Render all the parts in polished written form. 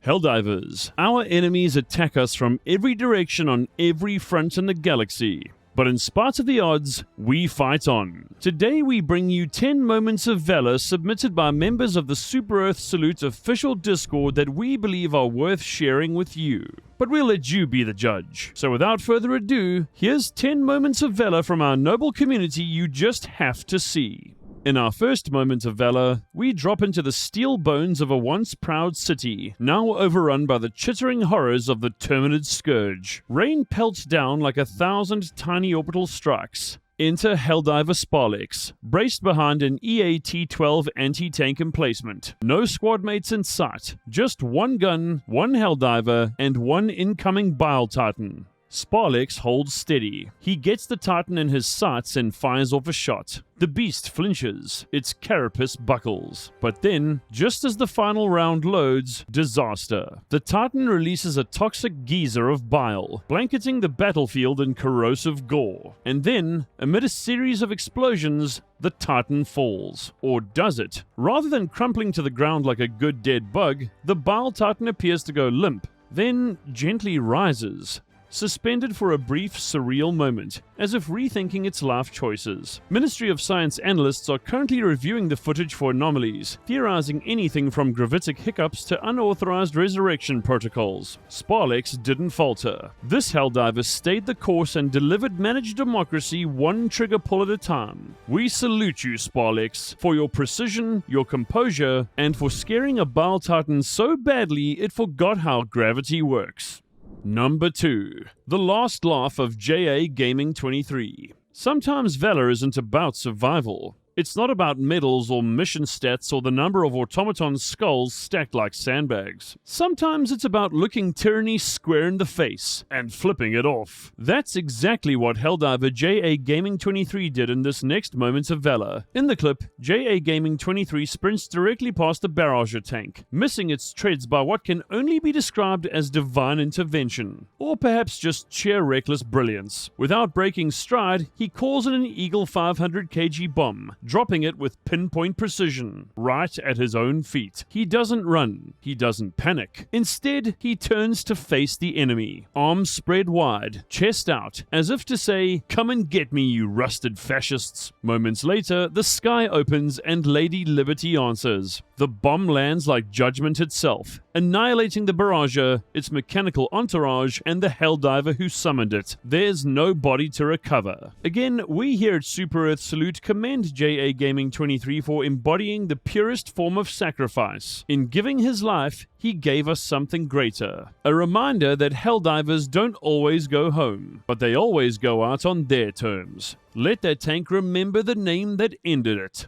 Helldivers. Our enemies attack us from every direction on every front in the galaxy. But in spite of the odds, we fight on. Today we bring you 10 moments of valor submitted by members of the Super Earth Salute official Discord that we believe are worth sharing with you. But we'll let you be the judge. So without further ado, here's 10 moments of valor from our noble community you just have to see. In our first moment of valor, we drop into the steel bones of a once proud city, now overrun by the chittering horrors of the Terminid Scourge. Rain pelts down like 1,000 tiny orbital strikes. Enter Helldiver Sparlex, braced behind an EAT-12 anti-tank emplacement. No squad mates in sight, just one gun, one Helldiver, and one incoming Bile Titan. Sparlex holds steady. He gets the Titan in his sights and fires off a shot. The beast flinches, its carapace buckles. But then, just as the final round loads, disaster. The Titan releases a toxic geyser of bile, blanketing the battlefield in corrosive gore. And then, amid a series of explosions, the Titan falls. Or does it? Rather than crumpling to the ground like a good dead bug, the Bile Titan appears to go limp, then gently rises, suspended for a brief, surreal moment, as if rethinking its life choices. Ministry of Science analysts are currently reviewing the footage for anomalies, theorizing anything from gravitic hiccups to unauthorized resurrection protocols. Sparlex didn't falter. This Helldiver stayed the course and delivered managed democracy one trigger pull at a time. We salute you, Sparlex, for your precision, your composure, and for scaring a Bile Titan so badly it forgot how gravity works. Number 2. The last laugh of JA Gaming 23. Sometimes valor isn't about survival. It's not about medals or mission stats or the number of automaton skulls stacked like sandbags. Sometimes it's about looking tyranny square in the face and flipping it off. That's exactly what Helldiver JA Gaming 23 did in this next moment of valor. In the clip, JA Gaming 23 sprints directly past the barrager tank, missing its treads by what can only be described as divine intervention, or perhaps just sheer reckless brilliance. Without breaking stride, he calls in an Eagle 500 kg bomb, dropping it with pinpoint precision, right at his own feet. He doesn't run, he doesn't panic. Instead, he turns to face the enemy, arms spread wide, chest out, as if to say, "Come and get me, you rusted fascists." Moments later, the sky opens and Lady Liberty answers. The bomb lands like judgment itself, annihilating the barrager, its mechanical entourage, and the Helldiver who summoned it. There's no body to recover. Again, we here at Super Earth Salute commend JA Gaming 23 for embodying the purest form of sacrifice. In giving his life, he gave us something greater. A reminder that Helldivers don't always go home, but they always go out on their terms. Let that tank remember the name that ended it.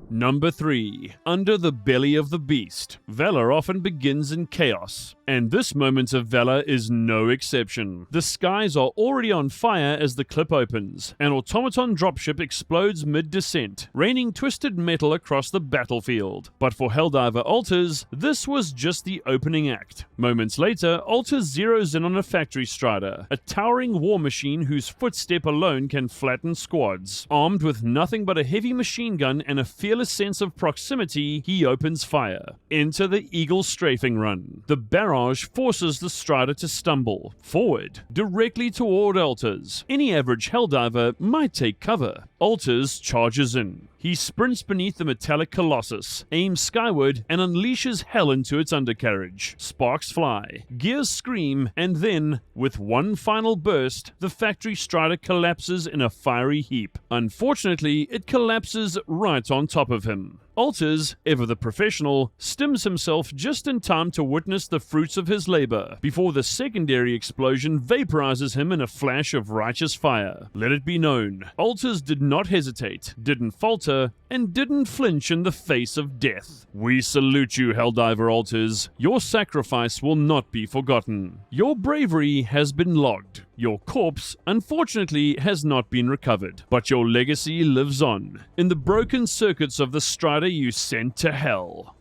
Number 3. Under the belly of the beast. Valor often begins in chaos, and this moment of valor is no exception. The skies are already on fire as the clip opens. An automaton dropship explodes mid-descent, raining twisted metal across the battlefield. But for Helldiver Alters, this was just the opening act. Moments later, Alters zeroes in on a factory strider, a towering war machine whose footstep alone can flatten squads. Armed with nothing but a heavy machine gun and a fearless sense of proximity, he opens fire. Enter the Eagle strafing run. The barrage forces the strider to stumble forward, directly toward Alters. Any average Helldiver might take cover. Alters charges in. He sprints beneath the metallic colossus, aims skyward, and unleashes hell into its undercarriage. Sparks fly, gears scream, and then, with one final burst, the factory strider collapses in a fiery heap. Unfortunately, it collapses right on top of him. Alters, ever the professional, stims himself just in time to witness the fruits of his labor, before the secondary explosion vaporizes him in a flash of righteous fire. Let it be known, Alters did not hesitate, didn't falter, and didn't flinch in the face of death. We salute you, Helldiver Alters. Your sacrifice will not be forgotten. Your bravery has been logged. Your corpse, unfortunately, has not been recovered, but your legacy lives on, in the broken circuits of the strider you sent to hell.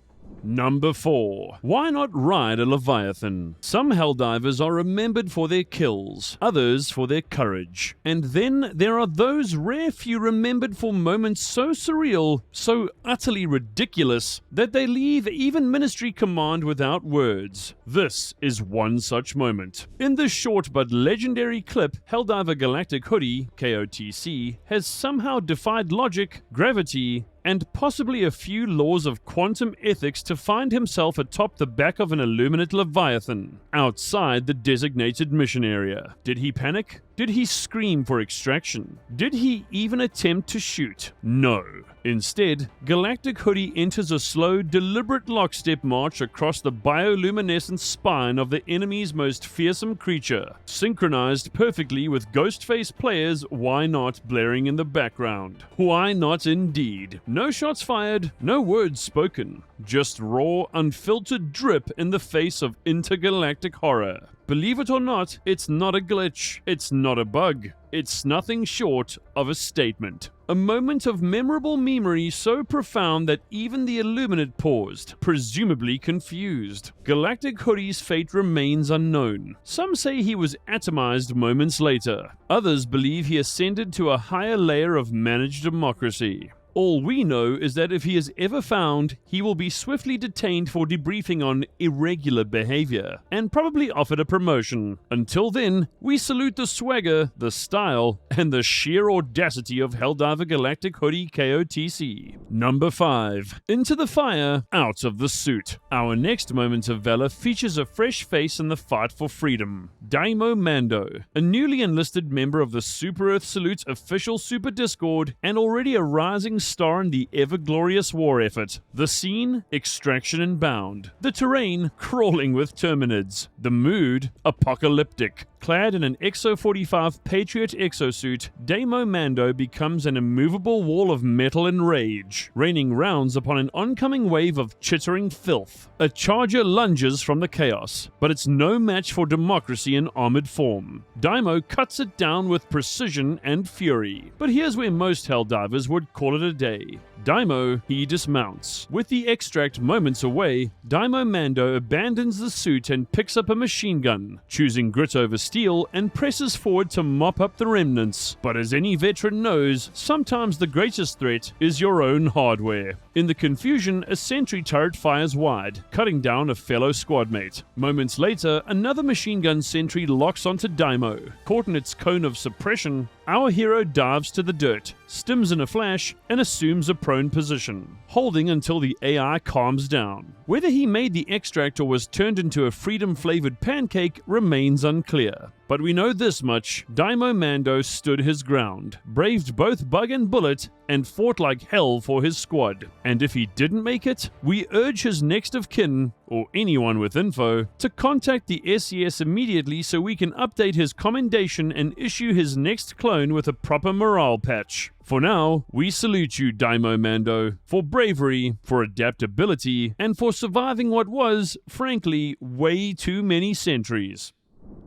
Number 4. Why not ride a Leviathan? Some Helldivers are remembered for their kills, others for their courage. And then there are those rare few remembered for moments so surreal, so utterly ridiculous, that they leave even Ministry Command without words. This is one such moment. In this short but legendary clip, Helldiver GalacticGoodie, KOTC, has somehow defied logic, gravity, and possibly a few laws of quantum ethics to find himself atop the back of an Illuminate Leviathan, outside the designated mission area. Did he panic? Did he scream for extraction? Did he even attempt to shoot? No. Instead, GalacticGoodie enters a slow, deliberate lockstep march across the bioluminescent spine of the enemy's most fearsome creature, synchronized perfectly with Ghostface players' Why Not blaring in the background. Why not indeed? No shots fired, no words spoken, just raw, unfiltered drip in the face of intergalactic horror. Believe it or not, it's not a glitch, it's not a bug, it's nothing short of a statement. A moment of memorable memory so profound that even the Illuminate paused, presumably confused. GalacticGoodie's fate remains unknown. Some say he was atomized moments later. Others believe he ascended to a higher layer of managed democracy. All we know is that if he is ever found, he will be swiftly detained for debriefing on irregular behavior, and probably offered a promotion. Until then, we salute the swagger, the style, and the sheer audacity of Helldiver GalacticGoodie KOTC. Number 5. Into the fire, out of the suit. Our next moment of valor features a fresh face in the fight for freedom. DaiymoMando, a newly enlisted member of the Super Earth Salute official Super Discord, and already a rising star in the ever-glorious war effort. The scene, extraction and bound. The terrain, crawling with Terminids. The mood, apocalyptic. Clad in an Exo-45 Patriot exosuit, DaiymoMando becomes an immovable wall of metal and rage, raining rounds upon an oncoming wave of chittering filth. A charger lunges from the chaos, but it's no match for democracy in armored form. Daimo cuts it down with precision and fury. But here's where most Helldivers would call it a day. Daimo, he dismounts. With the extract moments away, DaiymoMando abandons the suit and picks up a machine gun, choosing grit over steel, and presses forward to mop up the remnants. But as any veteran knows, sometimes the greatest threat is your own hardware. In the confusion, a sentry turret fires wide, cutting down a fellow squadmate. Moments later, another machine gun sentry locks onto Daimo. Caught in its cone of suppression, our hero dives to the dirt, stims in a flash, and assumes a prone position, holding until the AI calms down. Whether he made the extract or was turned into a freedom-flavored pancake remains unclear. But we know this much: DaiymoMando stood his ground, braved both bug and bullet, and fought like hell for his squad. And if he didn't make it, we urge his next of kin, or anyone with info, to contact the SES immediately so we can update his commendation and issue his next clone with a proper morale patch. For now, we salute you, DaiymoMando, for bravery, for adaptability, and for surviving what was, frankly, way too many centuries.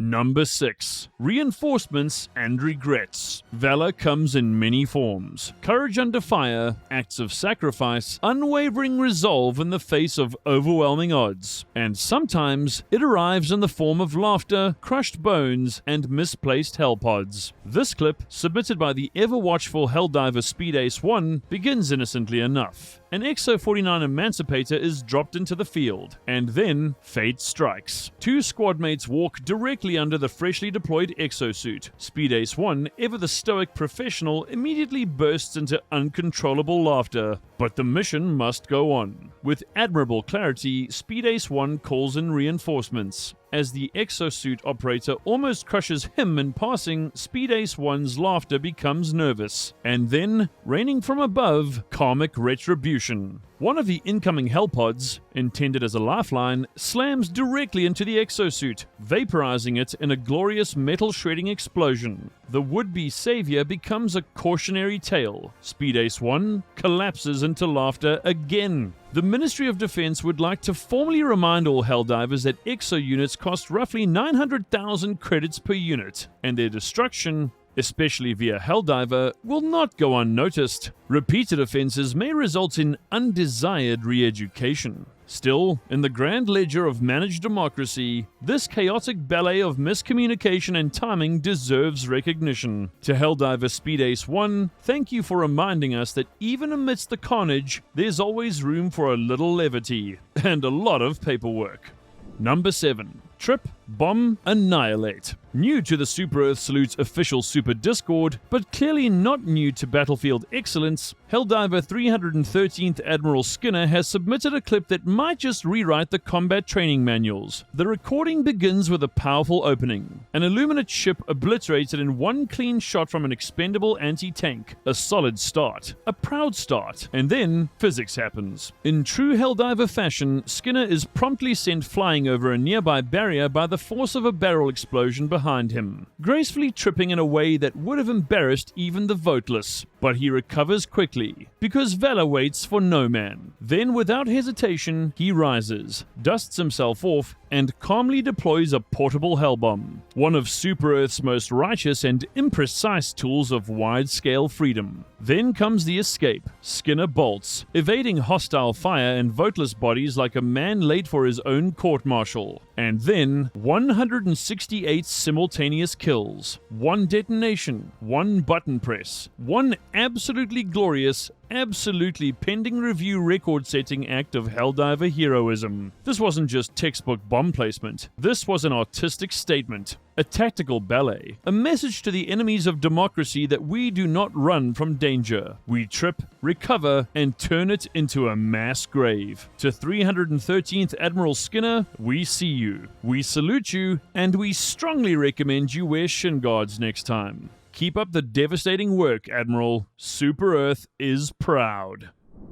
Number 6. Reinforcements and regrets. Valor comes in many forms. Courage under fire, acts of sacrifice, unwavering resolve in the face of overwhelming odds. And sometimes it arrives in the form of laughter, crushed bones, and misplaced hellpods. This clip, submitted by the ever-watchful Helldiver SpeedAce1, begins innocently enough. An Exo-49 Emancipator is dropped into the field, and then fate strikes. Two squadmates walk directly under the freshly deployed exosuit. SpeedAce1, ever the stoic professional, immediately bursts into uncontrollable laughter. But the mission must go on. With admirable clarity, SpeedAce1 calls in reinforcements. As the exosuit operator almost crushes him in passing, SpeedAce1's laughter becomes nervous. And then, raining from above, karmic retribution. One of the incoming hellpods, intended as a lifeline, slams directly into the exosuit, vaporizing it in a glorious metal-shredding explosion. The would-be savior becomes a cautionary tale. SpeedAce1 collapses into laughter again. The Ministry of Defense would like to formally remind all Helldivers that exo units cost roughly 900,000 credits per unit, and their destruction especially via Helldiver, will not go unnoticed. Repeated offenses may result in undesired re-education. Still, in the grand ledger of managed democracy, this chaotic ballet of miscommunication and timing deserves recognition. To Helldiver Speed Ace 1, thank you for reminding us that even amidst the carnage, there's always room for a little levity and a lot of paperwork. Number 7. Trip, Bomb, Annihilate. New to the Super Earth Salute's official Super Discord, but clearly not new to Battlefield excellence, Helldiver 313th Admiral Skinner has submitted a clip that might just rewrite the combat training manuals. The recording begins with a powerful opening. An Illuminate ship obliterated in one clean shot from an expendable anti-tank. A solid start. A proud start. And then, physics happens. In true Helldiver fashion, Skinner is promptly sent flying over a nearby barrier by the force of a barrel explosion behind him, gracefully tripping in a way that would have embarrassed even the voteless. But he recovers quickly, because Valor waits for no man. Then, without hesitation, he rises, dusts himself off, and calmly deploys a portable hellbomb, one of Super Earth's most righteous and imprecise tools of wide-scale freedom. Then comes the escape. Skinner bolts, evading hostile fire and voteless bodies like a man late for his own court-martial. And then, 168 simultaneous kills, one detonation, one button press, one absolutely glorious, absolutely pending review record-setting act of Helldiver heroism. This wasn't just textbook bomb placement. This was an artistic statement. A tactical ballet. A message to the enemies of democracy that we do not run from danger. We trip, recover, and turn it into a mass grave. To 313th Admiral Skinner, we see you. We salute you, and we strongly recommend you wear shin guards next time. Keep up the devastating work, Admiral. Super Earth is proud.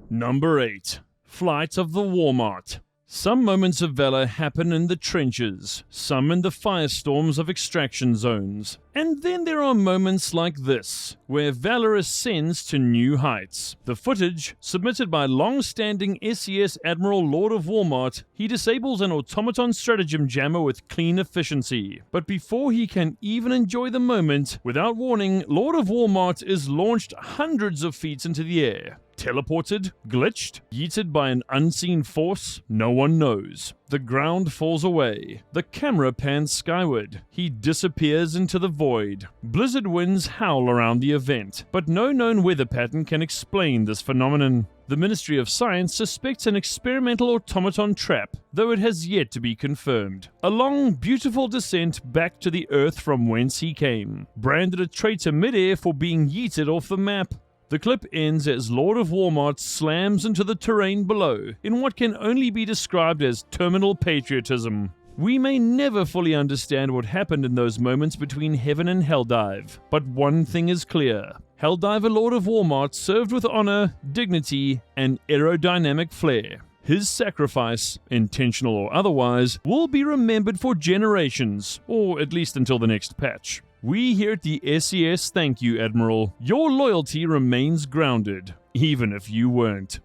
Number 8. Flight of the Walmart. Some moments of valor happen in the trenches, some in the firestorms of extraction zones. And then there are moments like this, where valor ascends to new heights. The footage, submitted by long-standing SES Admiral Lord of Walmart, he disables an automaton stratagem jammer with clean efficiency. But before he can even enjoy the moment, without warning, Lord of Walmart is launched hundreds of feet into the air. Teleported? Glitched? Yeeted by an unseen force? No one knows. The ground falls away. The camera pans skyward. He disappears into the void. Blizzard winds howl around the event, but no known weather pattern can explain this phenomenon. The Ministry of Science suspects an experimental automaton trap, though it has yet to be confirmed. A long, beautiful descent back to the Earth from whence he came. Branded a traitor midair for being yeeted off the map. The clip ends as Lord of Walmart slams into the terrain below, in what can only be described as terminal patriotism. We may never fully understand what happened in those moments between heaven and Helldive, but one thing is clear. Helldiver Lord of Walmart served with honor, dignity, and aerodynamic flair. His sacrifice, intentional or otherwise, will be remembered for generations, or at least until the next patch. We here at the SES thank you, Admiral. Your loyalty remains grounded, even if you weren't.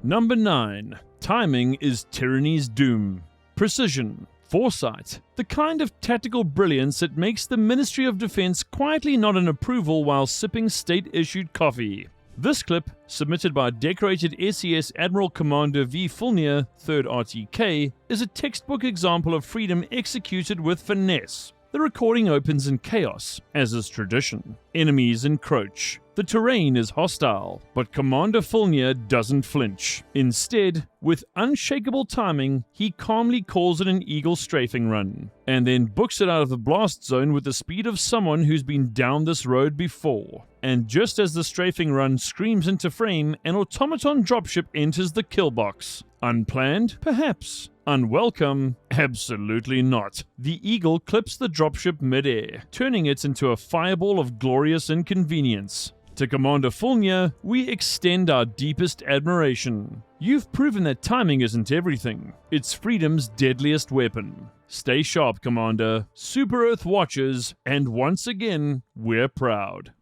Number 9. Timing is tyranny's doom. Precision. Foresight. The kind of tactical brilliance that makes the Ministry of Defense quietly nod in approval while sipping state-issued coffee. This clip, submitted by decorated SES Admiral Commander V. Folnir, 3rd RTK, is a textbook example of freedom executed with finesse. The recording opens in chaos, as is tradition. Enemies encroach. The terrain is hostile, but Commander Folnir doesn't flinch. Instead, with unshakable timing, he calmly calls it an eagle strafing run, and then books it out of the blast zone with the speed of someone who's been down this road before. And just as the strafing run screams into frame, an automaton dropship enters the kill box. Unplanned? Perhaps. Unwelcome? Absolutely not. The Eagle clips the dropship mid-air, turning it into a fireball of glorious inconvenience. To Commander Folnir, we extend our deepest admiration. You've proven that timing isn't everything. It's freedom's deadliest weapon. Stay sharp, Commander. Super Earth watches, and once again, we're proud.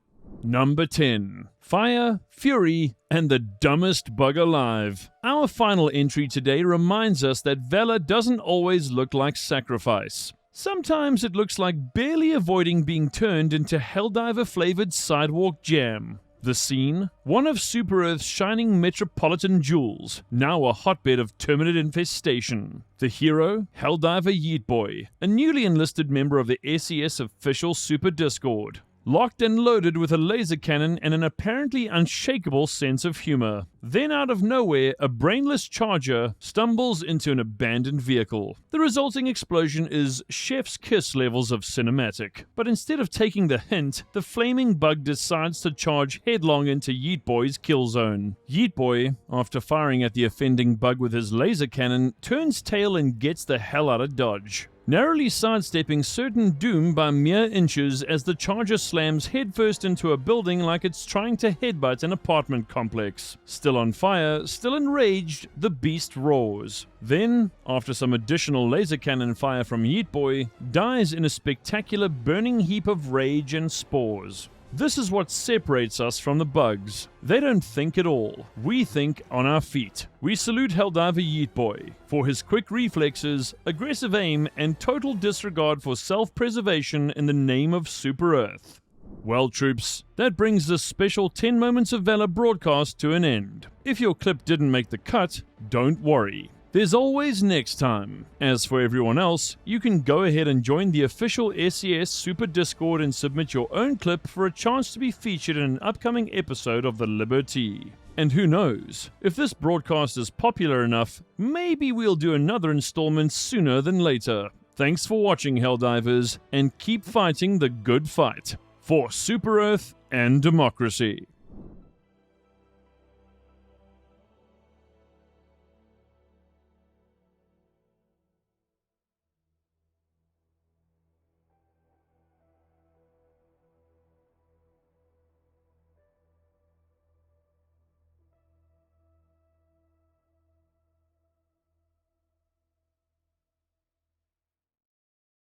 Number 10. Fire, Fury, and the dumbest bug alive. Our final entry today reminds us that valor doesn't always look like sacrifice. Sometimes it looks like barely avoiding being turned into Helldiver-flavored sidewalk jam. The scene? One of Super-Earth's shining metropolitan jewels, now a hotbed of terminid infestation. The hero? Helldiver Yeet Boi, a newly enlisted member of the SES official Super Discord. Locked and loaded with a laser cannon and an apparently unshakable sense of humor. Then out of nowhere, a brainless charger stumbles into an abandoned vehicle. The resulting explosion is chef's kiss levels of cinematic. But instead of taking the hint, the flaming bug decides to charge headlong into Yeet Boi's kill zone. Yeet Boi, after firing at the offending bug with his laser cannon, turns tail and gets the hell out of Dodge, narrowly sidestepping certain doom by mere inches as the charger slams headfirst into a building like it's trying to headbutt an apartment complex. Still on fire, still enraged, the beast roars. Then, after some additional laser cannon fire from Yeet Boi, dies in a spectacular burning heap of rage and spores. This is what separates us from the bugs. They don't think at all. We think on our feet. We salute Helldiver Yeet Boi for his quick reflexes, aggressive aim, and total disregard for self-preservation in the name of Super Earth. Well, troops, that brings this special 10 Moments of Valor broadcast to an end. If your clip didn't make the cut, don't worry. There's always next time. As for everyone else, you can go ahead and join the official SES Super Discord and submit your own clip for a chance to be featured in an upcoming episode of The Liberty. And who knows, if this broadcast is popular enough, maybe we'll do another installment sooner than later. Thanks for watching, Helldivers, and keep fighting the good fight for Super Earth and democracy.